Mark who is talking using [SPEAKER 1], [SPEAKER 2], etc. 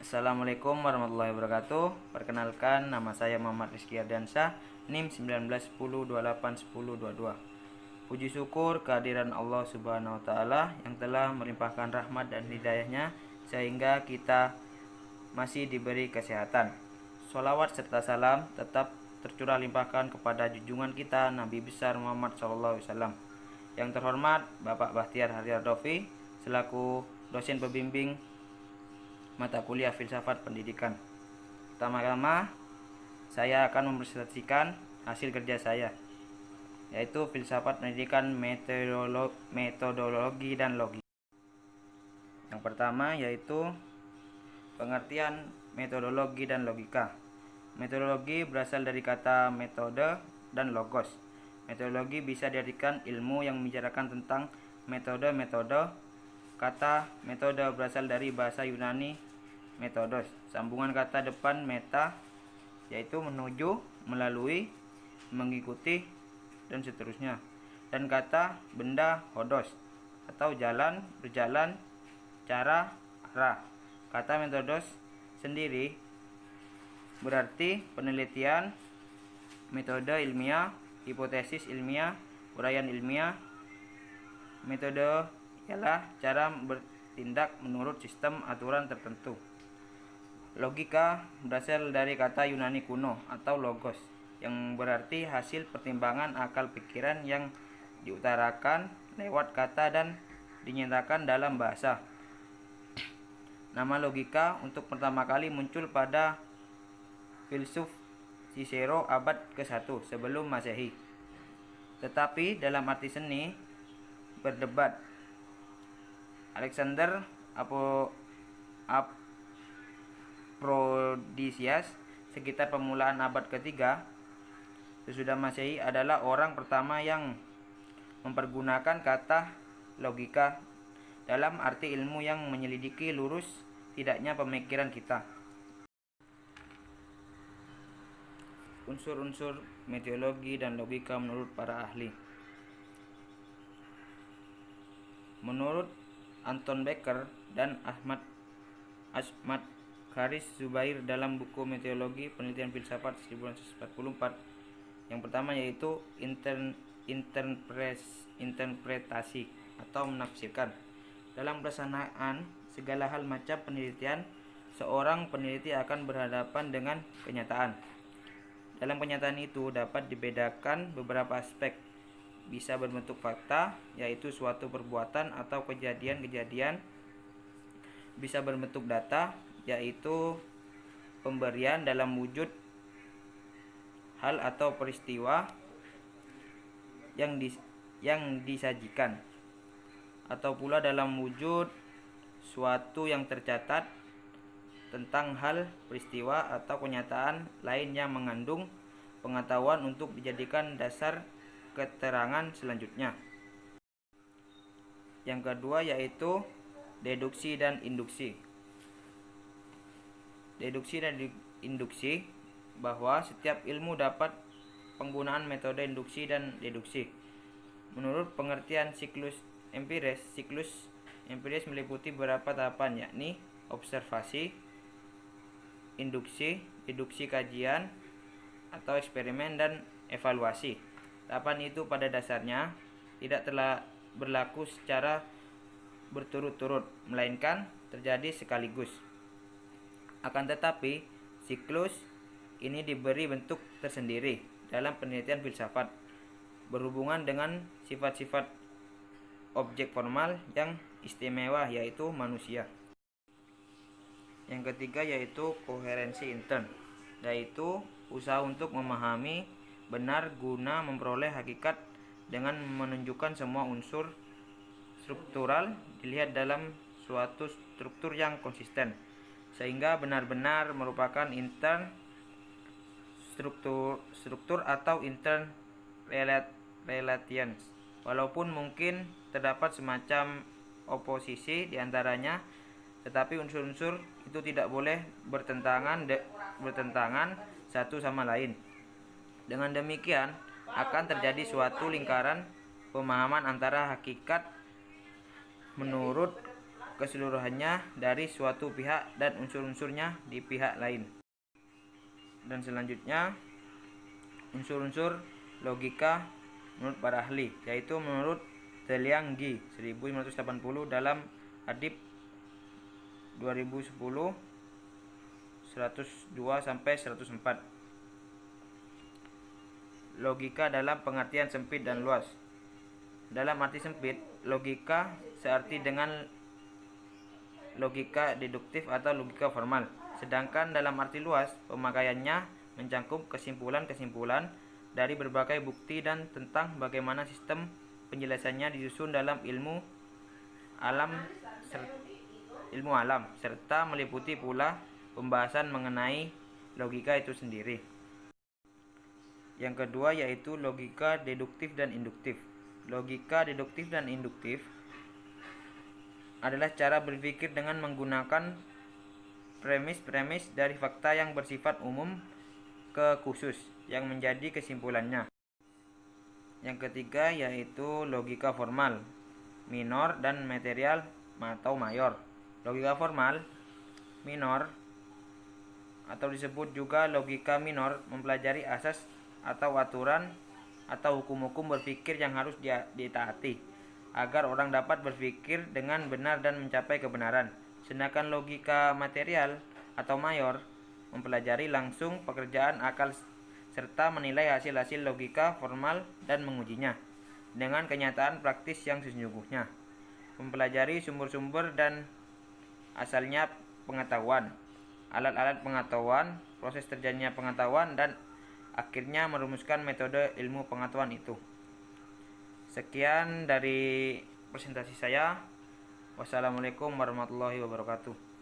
[SPEAKER 1] Assalamualaikum warahmatullahi wabarakatuh. Perkenalkan, nama saya Muhammad Rizky Ardiansyah, NIM 1910281022. Puji syukur kehadiran Allah Subhanahu wa taala yang telah melimpahkan rahmat dan hidayahnya sehingga kita masih diberi kesehatan. Sholawat serta salam tetap tercurah limpahkan kepada junjungan kita Nabi besar Muhammad SAW. Yang terhormat Bapak Bahtiar Haryadofi selaku dosen pembimbing mata kuliah Filsafat Pendidikan. Pertama-tama saya akan mempresentasikan hasil kerja saya, yaitu Filsafat Pendidikan, Metodologi dan Logika. Yang pertama yaitu pengertian metodologi dan logika. Metodologi berasal dari kata metode dan logos. Metodologi bisa diartikan ilmu yang membicarakan tentang metode-metode. Kata metode berasal dari bahasa Yunani metodos, sambungan kata depan meta, yaitu menuju, melalui, mengikuti, dan seterusnya. Dan kata benda hodos, atau jalan, berjalan, cara, arah. Kata metodos sendiri berarti penelitian, metode ilmiah, hipotesis ilmiah, uraian ilmiah. Metode ialah cara bertindak menurut sistem aturan tertentu. Logika berasal dari kata Yunani kuno atau logos, yang berarti hasil pertimbangan akal pikiran yang diutarakan lewat kata dan dinyatakan dalam bahasa. Nama logika untuk pertama kali muncul pada filsuf Cicero abad ke-1 sebelum Masehi. Tetapi dalam arti seni berdebat. Alexander Aphrodiseus sekitar permulaan abad ketiga sesudah Masehi adalah orang pertama yang mempergunakan kata logika dalam arti ilmu yang menyelidiki lurus tidaknya pemikiran kita. Unsur-unsur metodologi dan logika menurut para ahli. Menurut Anton Becker dan Ahmad Kharis Zubair dalam buku Metodologi Penelitian Filsafat 1944, yang pertama yaitu interpretasi atau menafsirkan. Dalam pelaksanaan segala hal macam penelitian, seorang peneliti akan berhadapan dengan kenyataan. Dalam kenyataan itu dapat dibedakan beberapa aspek. Bisa berbentuk fakta, yaitu suatu perbuatan atau kejadian-kejadian. Bisa berbentuk data, yaitu pemberian dalam wujud hal atau peristiwa yang disajikan, atau pula dalam wujud suatu yang tercatat tentang hal, peristiwa, atau kenyataan lain yang mengandung pengetahuan untuk dijadikan dasar keterangan selanjutnya. Yang kedua yaitu deduksi dan induksi. Deduksi dan induksi bahwa setiap ilmu dapat penggunaan metode induksi dan deduksi. Menurut pengertian siklus empiris meliputi beberapa tahapan, yakni observasi, induksi, deduksi kajian atau eksperimen, dan evaluasi. Tahapan itu pada dasarnya tidak telah berlaku secara berturut-turut, melainkan terjadi sekaligus. Akan tetapi, siklus ini diberi bentuk tersendiri dalam penelitian filsafat, berhubungan dengan sifat-sifat objek formal yang istimewa, yaitu manusia. Yang ketiga yaitu koherensi intern, yaitu usaha untuk memahami benar guna memperoleh hakikat dengan menunjukkan semua unsur struktural dilihat dalam suatu struktur yang konsisten, sehingga benar-benar merupakan intern struktur atau intern relations. Walaupun mungkin terdapat semacam oposisi di antaranya, tetapi unsur-unsur itu tidak boleh bertentangan satu sama lain. Dengan demikian akan terjadi suatu lingkaran pemahaman antara hakikat menurut keseluruhannya dari suatu pihak dan unsur-unsurnya di pihak lain. Dan selanjutnya unsur-unsur logika menurut para ahli, yaitu menurut Zeliang Gi 1980 dalam Adib 2010 102 sampai 104. Logika dalam pengertian sempit dan luas. Dalam arti sempit, logika searti dengan logika deduktif atau logika formal. Sedangkan dalam arti luas, pemakaiannya mencakup kesimpulan-kesimpulan dari berbagai bukti dan tentang bagaimana sistem penjelasannya disusun dalam ilmu alam serta meliputi pula pembahasan mengenai logika itu sendiri. Yang kedua yaitu logika deduktif dan induktif. Logika deduktif dan induktif adalah cara berpikir dengan menggunakan premis-premis dari fakta yang bersifat umum ke khusus yang menjadi kesimpulannya. Yang ketiga yaitu logika formal, minor dan material atau mayor. Logika formal, minor atau disebut juga logika minor mempelajari asas atau aturan atau hukum-hukum berpikir yang harus ditaati agar orang dapat berpikir dengan benar dan mencapai kebenaran. Sedangkan logika material atau mayor mempelajari langsung pekerjaan akal serta menilai hasil-hasil logika formal dan mengujinya dengan kenyataan praktis yang sesungguhnya. Mempelajari sumber-sumber dan asalnya pengetahuan, alat-alat pengetahuan, proses terjadinya pengetahuan, dan akhirnya merumuskan metode ilmu pengetahuan itu. Sekian dari presentasi saya. Wassalamualaikum warahmatullahi wabarakatuh.